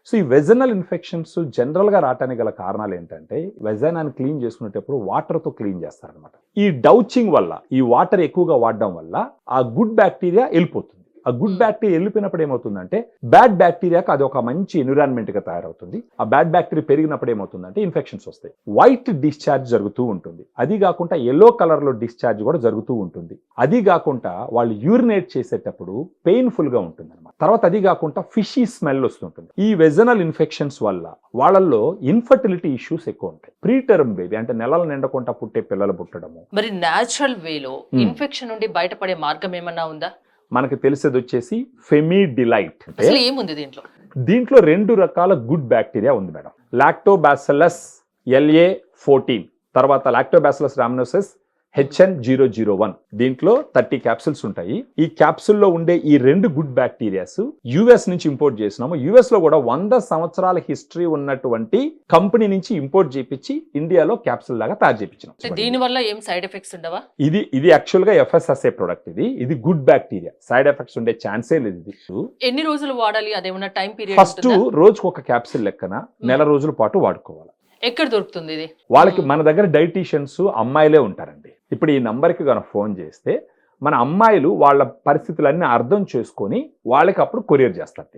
So ఈ vaginal infections జనరల్గా రావడానికి గల కారణాలు ఏంటంటే వెజైనాన్ని క్లీన్ చేసుకునేటప్పుడు వాటర్తో క్లీన్ చేస్తారనమాట. ఈ డౌచింగ్ వల్ల, ఈ వాటర్ ఎక్కువగా వాడడం వల్ల ఆ గుడ్ బ్యాక్టీరియా వెళ్ళిపోతుంది. ఆ గుడ్ బ్యాక్టీరియా వెళ్ళిపోయినప్పుడు ఏమవుతుందంటే బ్యాడ్ బ్యాక్టీరియాకి అది ఒక మంచి ఎన్విరాన్మెంట్ గా తయారవుతుంది. ఆ బ్యాడ్ బ్యాక్టీరియా పెరిగినప్పుడు ఏమవుతుందంటే ఇన్ఫెక్షన్స్ వస్తాయి. వైట్ డిశ్చార్జ్ జరుగుతూ ఉంటుంది. అది కాకుండా ఎల్లో కలర్ లో డిశ్చార్జ్ కూడా జరుగుతూ ఉంటుంది. అది కాకుండా వాళ్ళు యూరినేట్ చేసేటప్పుడు పెయిన్ఫుల్ గా ఉంటుంది అనమాట. తర్వాత అది కాకుండా ఫిషీ స్మెల్ వస్తుంటుంది. ఈ వెజనల్ ఇన్ఫెక్షన్స్ వల్ల వాళ్ళల్లో ఇన్ఫర్టిలిటీ ఇష్యూస్ ఎక్కువ ఉంటాయి. ప్రీటర్మ్ బేబీ అంటే నెలలు నిండకుండా పుట్టే పిల్లలు పుట్టడము. మరి న్యాచురల్ వేలో ఇన్ఫెక్షన్ నుండి బయటపడే మార్గం ఏమన్నా ఉందా? మనకి తెలిసేది వచ్చేసి ఫెమిడిలైట్. అసలు ఏముంది దీంట్లో? దీంట్లో 2 రకాల గుడ్ బ్యాక్టీరియా ఉంది మేడం. లాక్టోబాసిల్లస్ LA14, తర్వాత లాక్టోబాసిల్లస్ రామినోసిస్ HN001. దీంట్లో 30 క్యాప్సిల్స్ ఉంటాయి. ఈ క్యాప్సుల్లో ఉండే ఈ 2 గుడ్ బ్యాక్టీరియాస్ యుఎస్ నుంచి ఇంపోర్ట్ చేసినాము. యుఎస్ లో కూడా 100 సంవత్సరాల హిస్టరీ ఉన్నటువంటి కంపెనీ నుంచి ఇంపోర్ట్ చేపించి ఇండియాలో క్యాప్సుల్ లాగా తయారు చేయించినాం. దీని వల్ల ఏం సైడ్ ఎఫెక్ట్స్ ఉండవా? ఇది యాక్చువల్ గా FSSA ప్రొడక్ట్. ఇది గుడ్ బ్యాక్టీరియా. సైడ్ ఎఫెక్ట్స్ ఉండే ఛాన్సే లేదు. ఇది ఎన్ని రోజులు వాడాలి? అదేమన్నా టైం పీరియడ్? ఫస్ట్ రోజుకు ఒక క్యాప్సిల్ లెక్కన నెల రోజుల పాటు వాడుకోవాలి. ఎక్కడ దొరుకుతుంది ఇది? వాళ్ళకి మన దగ్గర డైటీషియన్స్ అమ్మాయిలే ఉంటారండి. ఇప్పుడు ఈ నంబర్కి కనుక ఫోన్ చేస్తే మన అమ్మాయిలు వాళ్ళ పరిస్థితులన్నీ అర్థం చేసుకొని వాళ్ళకి అప్పుడు కొరియర్ చేస్తారు.